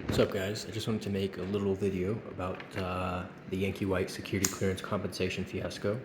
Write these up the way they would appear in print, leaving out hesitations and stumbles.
What's up, guys? I just wanted to make a little video about the Yankee White security clearance compensation fiasco.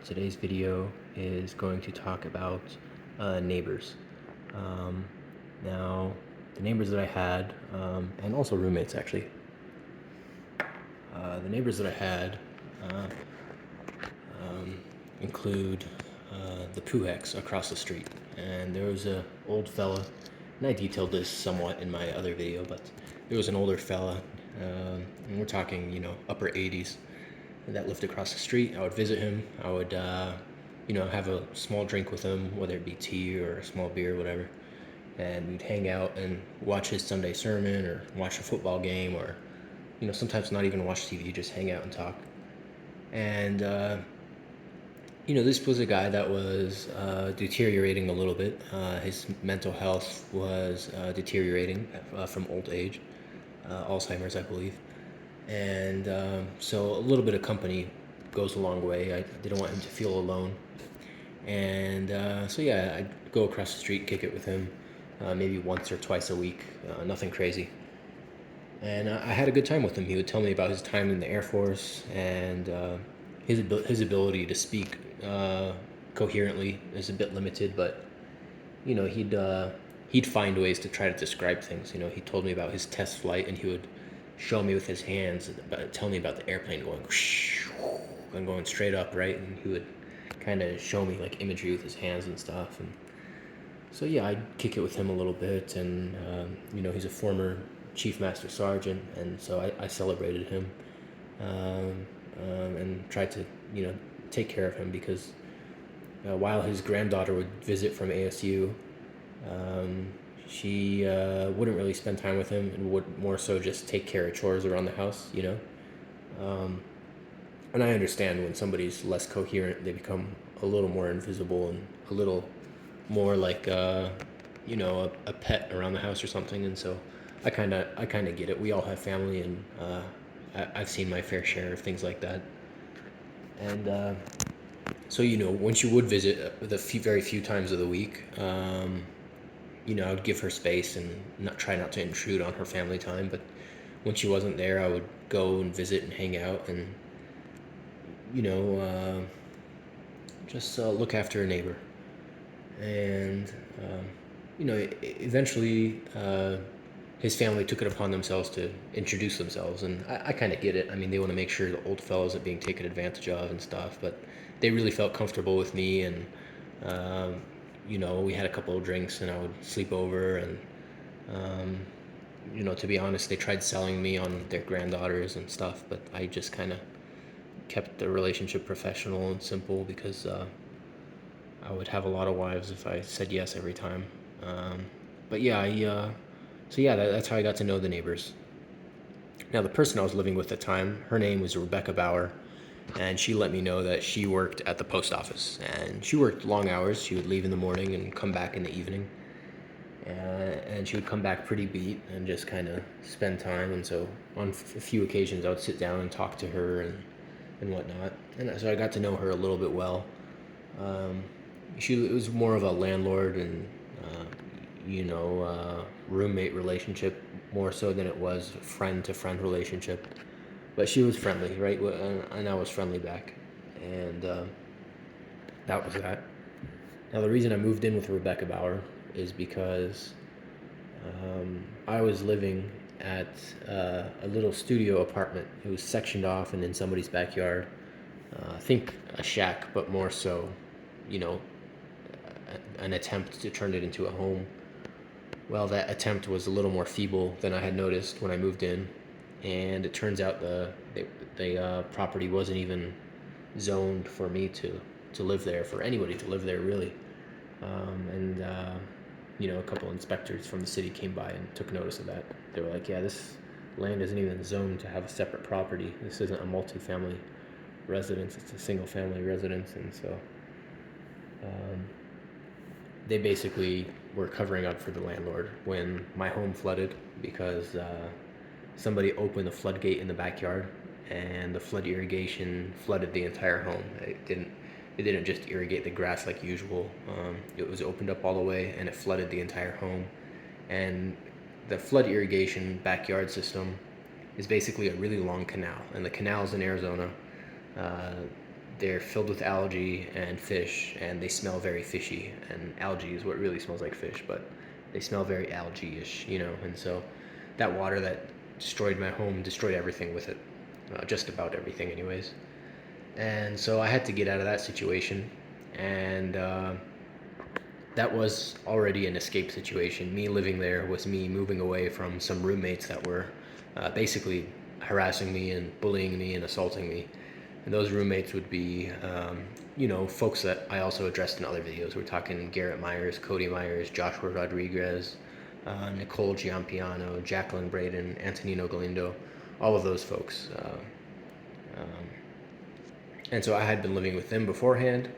Today's video is going to talk about neighbors. Um, Now, the neighbors that I had, and also roommates actually, the neighbors that I had uh, include the Puhex across the street. And there was a old fella, and I detailed this somewhat in my other video, but there was an older fella, and we're talking, upper 80s, that lived across the street. I would visit him. I would, have a small drink with him, whether it be tea or a small beer, whatever. And we'd hang out and watch his Sunday sermon or watch a football game or, sometimes not even watch TV, just hang out and talk. And this was a guy that was deteriorating a little bit. His mental health was deteriorating from old age, Alzheimer's, I believe. And so a little bit of company goes a long way. I didn't want him to feel alone. And so, yeah, I'd go across the street, kick it with him, maybe once or twice a week, nothing crazy. And I had a good time with him. He would tell me about his time in the Air Force and his ability to speak coherently is a bit limited, but he'd find ways to try to describe things. He told me about his test flight, and he would show me with his hands, tell me about the airplane going and going straight up, right? And he would kind of show me like imagery with his hands and stuff. And so, yeah, I'd kick it with him a little bit, and he's a former chief master sergeant, and so I celebrated him, and tried to take care of him because while his granddaughter would visit from ASU, she wouldn't really spend time with him and would more so just take care of chores around the house. And I understand when somebody's less coherent, they become a little more invisible and a little more like a pet around the house or something. And so I kind of get it. We all have family, and I've seen my fair share of things like that. And so when she would visit very few times of the week, I would give her space and try not to intrude on her family time. But when she wasn't there, I would go and visit and hang out and you know uh, just look after a neighbor. And eventually his family took it upon themselves to introduce themselves, and I kind of get it. I mean, they want to make sure the old fellows are being taken advantage of and stuff, but they really felt comfortable with me. And um, we had a couple of drinks, and I would sleep over. And um, to be honest, they tried selling me on their granddaughters and stuff, but I just kind of kept the relationship professional and simple because I would have a lot of wives if I said yes every time. But yeah, so yeah, that's how I got to know the neighbors. Now, the person I was living with at the time, her name was Rebecca Bauer, and she let me know that she worked at the post office. And she worked long hours. She would leave in the morning and come back in the evening. And she would come back pretty beat and just kind of spend time. And so on a few occasions, I would sit down and talk to her and whatnot. And so I got to know her a little bit well. Um, it was more of a landlord and roommate relationship more so than it was friend to friend relationship. But she was friendly, right? And I was friendly back, and that was that. Now, the reason I moved in with Rebecca Bauer is because I was living at a little studio apartment. It was sectioned off and in somebody's backyard. I think a shack, but more so, you know, an attempt to turn it into a home. Well, that attempt was a little more feeble than I had noticed when I moved in, and it turns out the property wasn't even zoned for me to live there, for anybody to live there really. And a couple inspectors from the city came by and took notice of that. They were like, "Yeah, this land isn't even zoned to have a separate property. This isn't a multi-family residence; it's a single-family residence." And so um, they basically were covering up for the landlord when my home flooded because somebody opened the floodgate in the backyard, and the flood irrigation flooded the entire home. It didn't just irrigate the grass like usual. It was opened up all the way, and it flooded the entire home. And the flood irrigation backyard system is basically a really long canal, and the canals in Arizona, uh, they're filled with algae and fish, and they smell very fishy. And algae is what really smells like fish, but they smell very algae-ish, And so that water that destroyed my home destroyed everything with it, just about everything, anyways. And so I had to get out of that situation, and that was already an escape situation. Me living there was me moving away from some roommates that were basically harassing me and bullying me and assaulting me. And those roommates would be, folks that I also addressed in other videos. We're talking Garrett Myers, Cody Myers, Joshua Rodriguez, Nicole Giampiano, Jacqueline Braden, Antonino Galindo, all of those folks. Um, and so I had been living with them beforehand,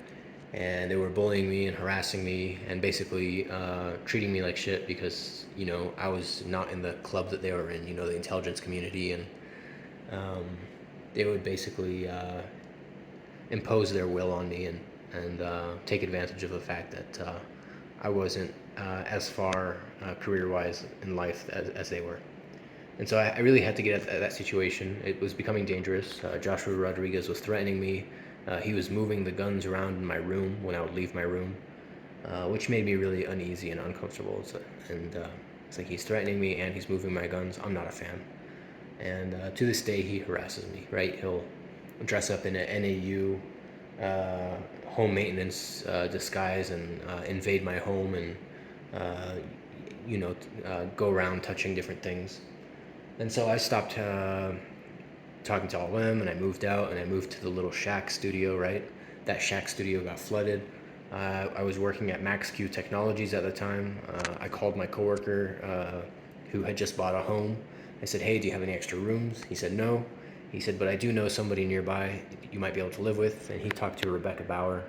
and they were bullying me and harassing me and basically treating me like shit because I was not in the club that they were in, the intelligence community, and they would basically impose their will on me and take advantage of the fact that I wasn't as far career-wise in life as they were. And so I really had to get out of that situation. It was becoming dangerous. Joshua Rodriguez was threatening me. He was moving the guns around in my room when I would leave my room, which made me really uneasy and uncomfortable. It's like he's threatening me and he's moving my guns. I'm not a fan. And to this day, he harasses me, right? He'll dress up in an NAU home maintenance disguise and invade my home and, go around touching different things. And so I stopped talking to all of them, and I moved out, and I moved to the little shack studio, right? That shack studio got flooded. I was working at MaxQ Technologies at the time. I called my coworker who had just bought a home. I said, hey, do you have any extra rooms? He said, no. He said, but I do know somebody nearby you might be able to live with. And he talked to Rebecca Bauer,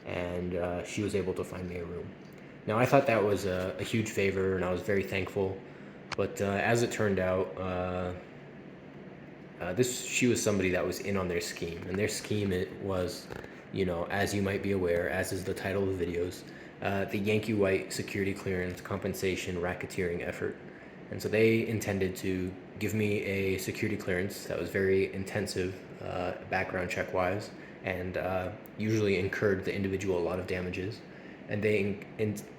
and she was able to find me a room. Now, I thought that was a huge favor, and I was very thankful. But as it turned out, she was somebody that was in on their scheme. And their scheme, it was, as you might be aware, as is the title of the videos, the Yankee White security clearance compensation racketeering effort. And so they intended to give me a security clearance that was very intensive, background check wise, and usually incurred the individual a lot of damages. And they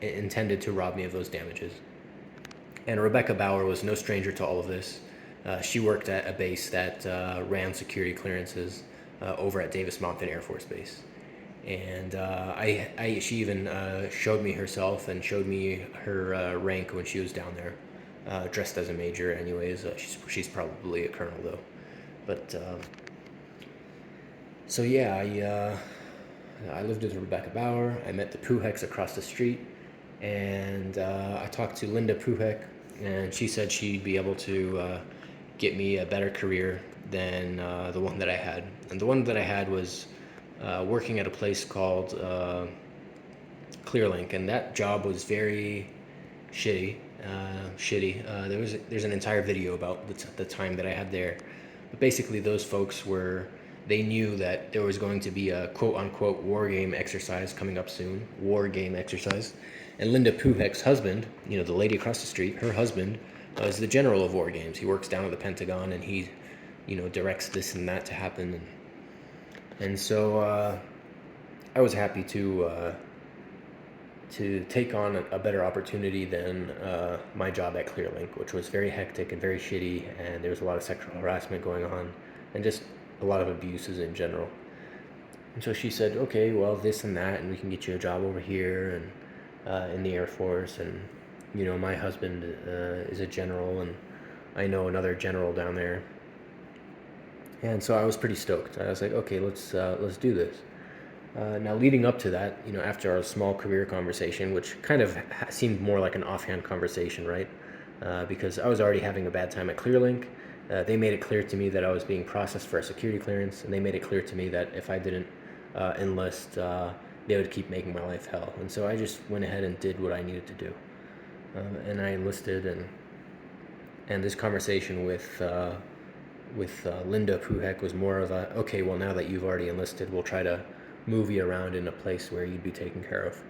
intended to rob me of those damages. And Rebecca Bauer was no stranger to all of this. She worked at a base that ran security clearances over at Davis-Monthan Air Force Base. And she even showed me herself and showed me her rank when she was down there, dressed as a major anyways. She's probably a colonel though. But, so yeah, I lived with Rebecca Bauer. I met the Puheks across the street, and I talked to Linda Puhek, and she said she'd be able to get me a better career than the one that I had. And the one that I had was working at a place called Clearlink, and that job was very shitty. There's an entire video about the time that I had there. But basically, those folks they knew that there was going to be a quote-unquote war game exercise coming up soon, and Linda Puhek's husband, the lady across the street, her husband is the general of war games. He works down at the Pentagon, and he, directs this and that to happen, and so I was happy to take on a better opportunity than my job at Clearlink, which was very hectic and very shitty, and there was a lot of sexual harassment going on, and just a lot of abuses in general. And so she said, okay, well, this and that, and we can get you a job over here and in the Air Force. And, my husband is a general, and I know another general down there. And so I was pretty stoked. I was like, okay, let's do this. Now, leading up to that, after our small career conversation, which kind of seemed more like an offhand conversation, right? Because I was already having a bad time at Clearlink. They made it clear to me that I was being processed for a security clearance, and they made it clear to me that if I didn't enlist, they would keep making my life hell. And so I just went ahead and did what I needed to do, and I enlisted. And this conversation with Linda Puhek was more of a, okay, well, now that you've already enlisted, we'll try to move you around in a place where you'd be taken care of.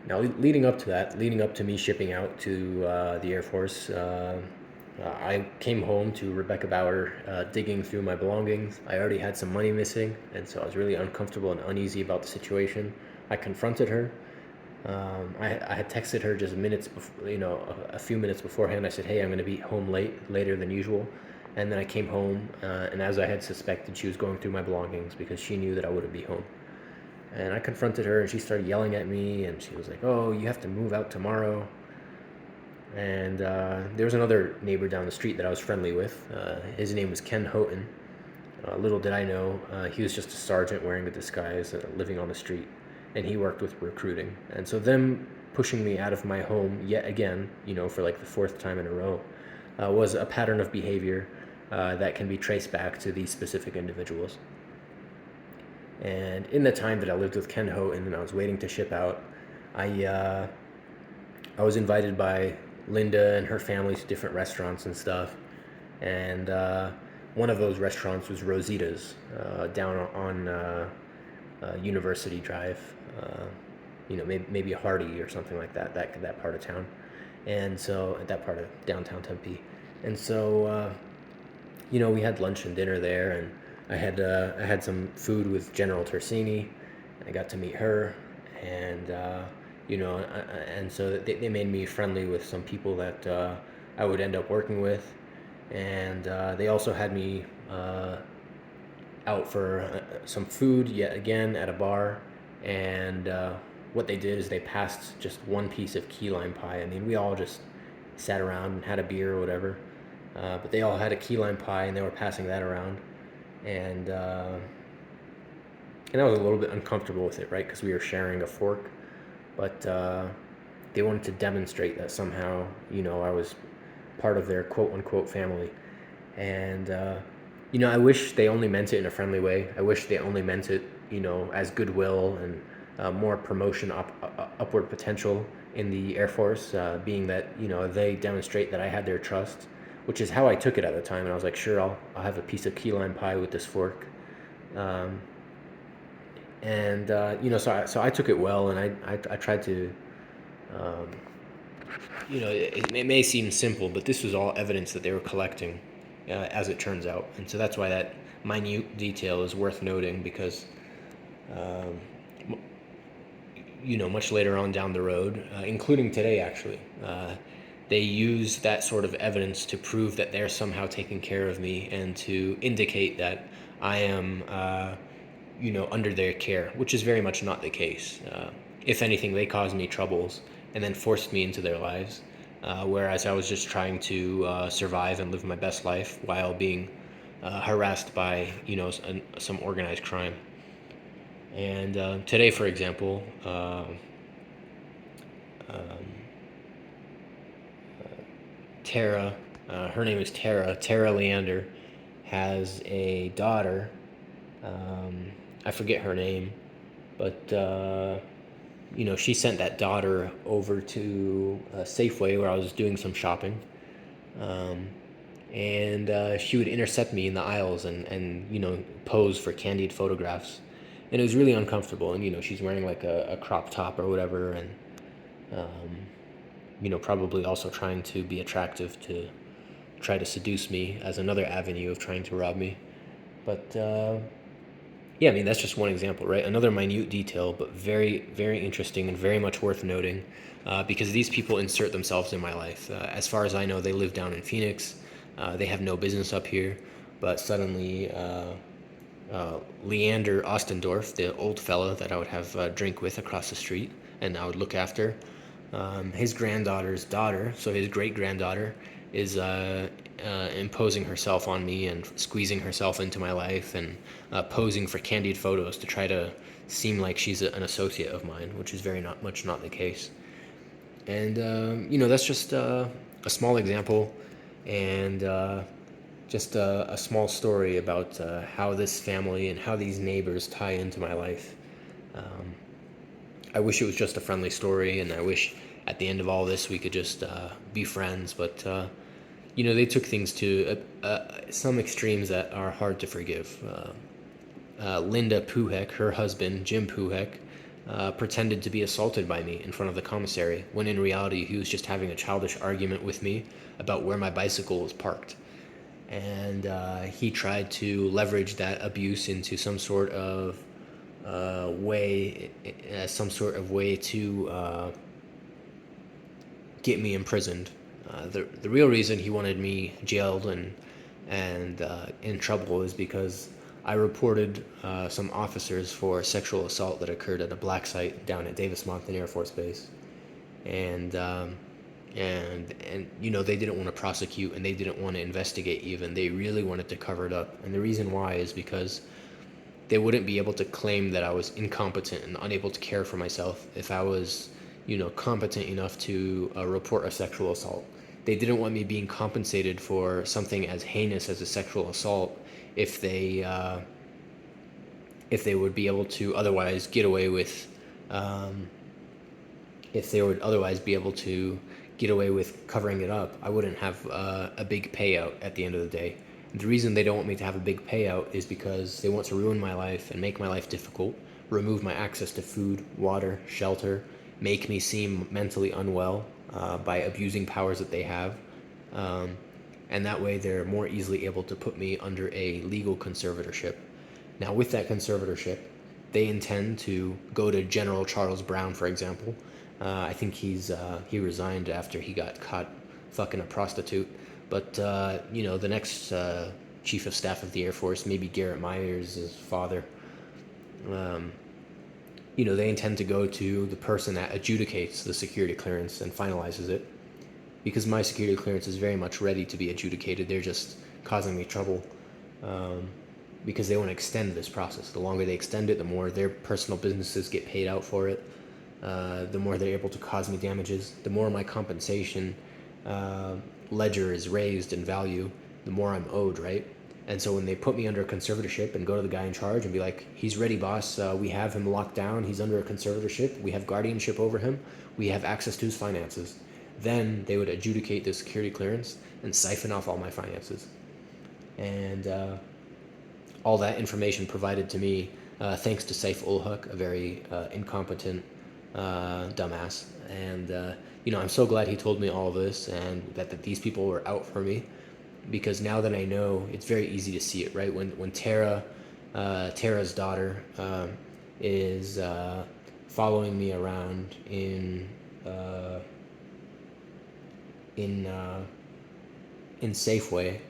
Now, leading up to that, leading up to me shipping out to the Air Force, I came home to Rebecca Bauer digging through my belongings. I already had some money missing, and so I was really uncomfortable and uneasy about the situation. I confronted her. I had texted her just minutes before, a few minutes beforehand. I said, "Hey, I'm going to be home later than usual." And then I came home, and as I had suspected, she was going through my belongings because she knew that I wouldn't be home. And I confronted her, and she started yelling at me, and she was like, "Oh, you have to move out tomorrow." And there was another neighbor down the street that I was friendly with. His name was Ken Houghton. Little did I know, he was just a sergeant wearing a disguise, living on the street, and he worked with recruiting. And so them pushing me out of my home yet again, for like the fourth time in a row, was a pattern of behavior that can be traced back to these specific individuals. And in the time that I lived with Ken Houghton and I was waiting to ship out, I was invited by Linda and her family to different restaurants and stuff. And one of those restaurants was Rosita's down on University Drive. Maybe a Hardy or something like that part of town. And so at that part of downtown Tempe. And so we had lunch and dinner there, and I had some food with General Tersini. I got to meet her, and and so they made me friendly with some people that I would end up working with, and they also had me out for some food yet again at a bar, and what they did is they passed just one piece of key lime pie. I mean, we all just sat around and had a beer or whatever. But they all had a key lime pie, and they were passing that around, and I was a little bit uncomfortable with it, right? Because we were sharing a fork, but they wanted to demonstrate that somehow, I was part of their quote unquote family, and I wish they only meant it in a friendly way. I wish they only meant it, as goodwill and more promotion upward potential in the Air Force, being that they demonstrate that I had their trust, which is how I took it at the time. And I was like, sure, I'll have a piece of key lime pie with this fork. So I took it well, and I tried to, it may seem simple, but this was all evidence that they were collecting, as it turns out. And so that's why that minute detail is worth noting, because, much later on down the road, including today actually, they use that sort of evidence to prove that they're somehow taking care of me and to indicate that I am, under their care, which is very much not the case. If anything, they caused me troubles and then forced me into their lives, whereas I was just trying to survive and live my best life while being harassed by, some organized crime. And today, for example, Tara, her name is Tara Leander, has a daughter. I forget her name, but she sent that daughter over to Safeway where I was doing some shopping, and she would intercept me in the aisles and pose for candid photographs, and it was really uncomfortable. And she's wearing like a crop top or whatever, and probably also trying to be attractive to try to seduce me as another avenue of trying to rob me. But yeah, I mean, that's just one example, right? Another minute detail, but very, very interesting and very much worth noting, because these people insert themselves in my life. As far as I know, they live down in Phoenix. They have no business up here, but suddenly Leander Ostendorf, the old fella that I would have a drink with across the street and I would look after, his granddaughter's daughter, so his great-granddaughter, is imposing herself on me and squeezing herself into my life and posing for candid photos to try to seem like she's an associate of mine, which is very much not the case. And that's just a small example, and just a small story about how this family and how these neighbors tie into my life. I wish it was just a friendly story, and I wish at the end of all this we could just be friends, but they took things to some extremes that are hard to forgive. Linda Puhek, her husband, Jim Puhek, pretended to be assaulted by me in front of the commissary, when in reality he was just having a childish argument with me about where my bicycle was parked. And he tried to leverage that abuse into some sort of way to get me imprisoned. The real reason he wanted me jailed and in trouble is because I reported some officers for sexual assault that occurred at a black site down at Davis-Monthan Air Force Base, and they didn't want to prosecute and they didn't want to investigate even. They really wanted to cover it up, and the reason why is because they wouldn't be able to claim that I was incompetent and unable to care for myself if I was, competent enough to report a sexual assault. They didn't want me being compensated for something as heinous as a sexual assault if they would be able to otherwise get away with if they would otherwise be able to get away with covering it up. I wouldn't have a big payout at the end of the day. The reason they don't want me to have a big payout is because they want to ruin my life and make my life difficult, remove my access to food, water, shelter, make me seem mentally unwell by abusing powers that they have. And that way they're more easily able to put me under a legal conservatorship. Now, with that conservatorship, they intend to go to General Charles Brown, for example. I think he resigned after he got caught fucking a prostitute. But the next chief of staff of the Air Force, maybe Garrett Myers' father. They intend to go to the person that adjudicates the security clearance and finalizes it. Because my security clearance is very much ready to be adjudicated, they're just causing me trouble. Because they want to extend this process. The longer they extend it, the more their personal businesses get paid out for it. The more they're able to cause me damages. The more my compensation ledger is raised in value, the more I'm owed, right? And so when they put me under a conservatorship and go to the guy in charge and be like, he's ready, boss, we have him locked down, he's under a conservatorship, we have guardianship over him, we have access to his finances, then they would adjudicate the security clearance and siphon off all my finances. And all that information provided to me thanks to Saif ul Haq, a very incompetent dumbass. And I'm so glad he told me all of this and that these people were out for me, because now that I know, it's very easy to see it, right? When Tara's daughter is following me around in Safeway,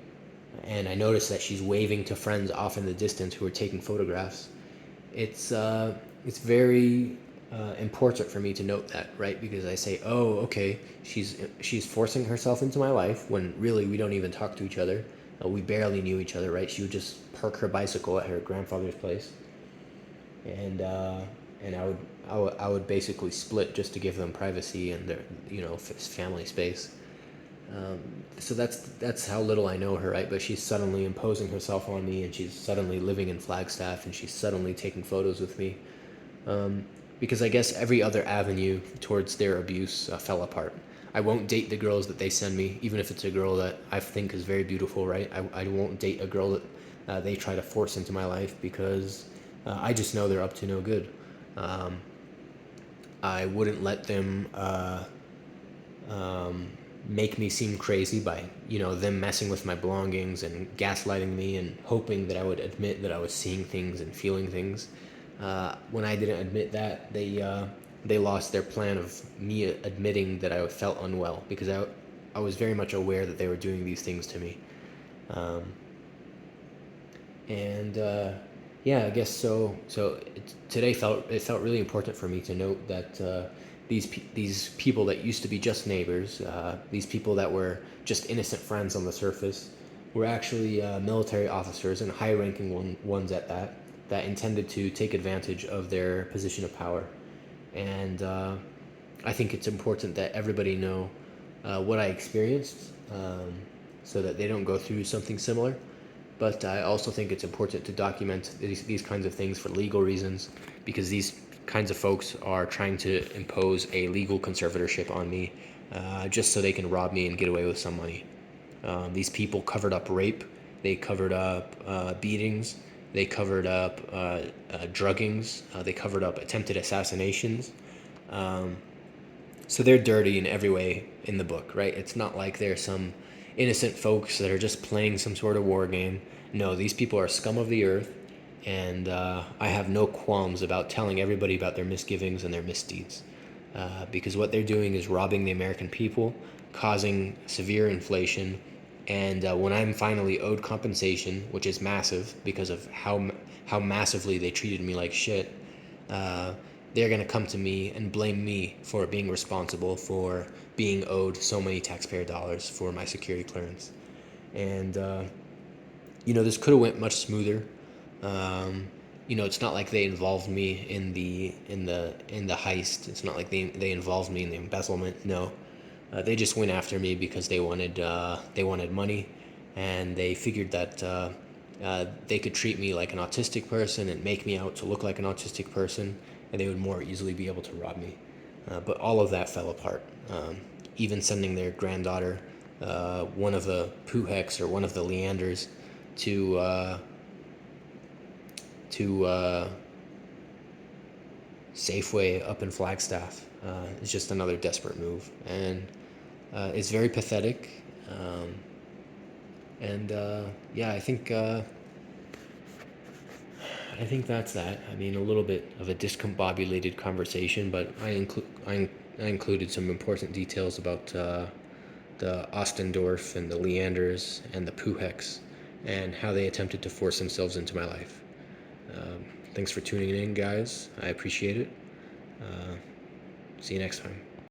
and I notice that she's waving to friends off in the distance who are taking photographs. It's very important for me to note that, right? Because I say, oh, okay, she's forcing herself into my life when really we don't even talk to each other. We barely knew each other, right? She would just park her bicycle at her grandfather's place, and I would basically split just to give them privacy and their family space. So that's how little I know her, right? But she's suddenly imposing herself on me, and she's suddenly living in Flagstaff, and she's suddenly taking photos with me. Because I guess every other avenue towards their abuse fell apart. I won't date the girls that they send me, even if it's a girl that I think is very beautiful, right? I won't date a girl that they try to force into my life, because I just know they're up to no good. I wouldn't let them make me seem crazy by them messing with my belongings and gaslighting me and hoping that I would admit that I was seeing things and feeling things. When I didn't admit that, they lost their plan of me admitting that I felt unwell, because I was very much aware that they were doing these things to me. I guess so. Today it felt really important for me to note that these people that used to be just neighbors, these people that were just innocent friends on the surface, were actually military officers, and high-ranking ones at that intended to take advantage of their position of power. And I think it's important that everybody know what I experienced, so that they don't go through something similar. But I also think it's important to document these kinds of things for legal reasons, because these kinds of folks are trying to impose a legal conservatorship on me, just so they can rob me and get away with some money. These people covered up rape, they covered up beatings, They covered up druggings. They covered up attempted assassinations. Um, so they're dirty in every way in the book, right? It's not like they're some innocent folks that are just playing some sort of war game. No, these people are scum of the earth, and I have no qualms about telling everybody about their misgivings and their misdeeds. Because what they're doing is robbing the American people, causing severe inflation, and when I'm finally owed compensation, which is massive because of how massively they treated me like shit, uh, they're gonna come to me and blame me for being responsible for being owed so many taxpayer dollars for my security clearance, and this could have went much smoother. Um, it's not like they involved me in the heist. It's not like they involved me in the embezzlement. No, they just went after me because they wanted money, and they figured that they could treat me like an autistic person and make me out to look like an autistic person, and they would more easily be able to rob me. But all of that fell apart. Even sending their granddaughter, one of the Puheks or one of the Leanders, to Safeway up in Flagstaff is just another desperate move, and it's very pathetic. And yeah, I think that's that. I mean, a little bit of a discombobulated conversation, but I included some important details about the Ostendorf and the Leanders and the Puheks and how they attempted to force themselves into my life. Um, Thanks for tuning in, guys. I appreciate it. Uh, See you next time.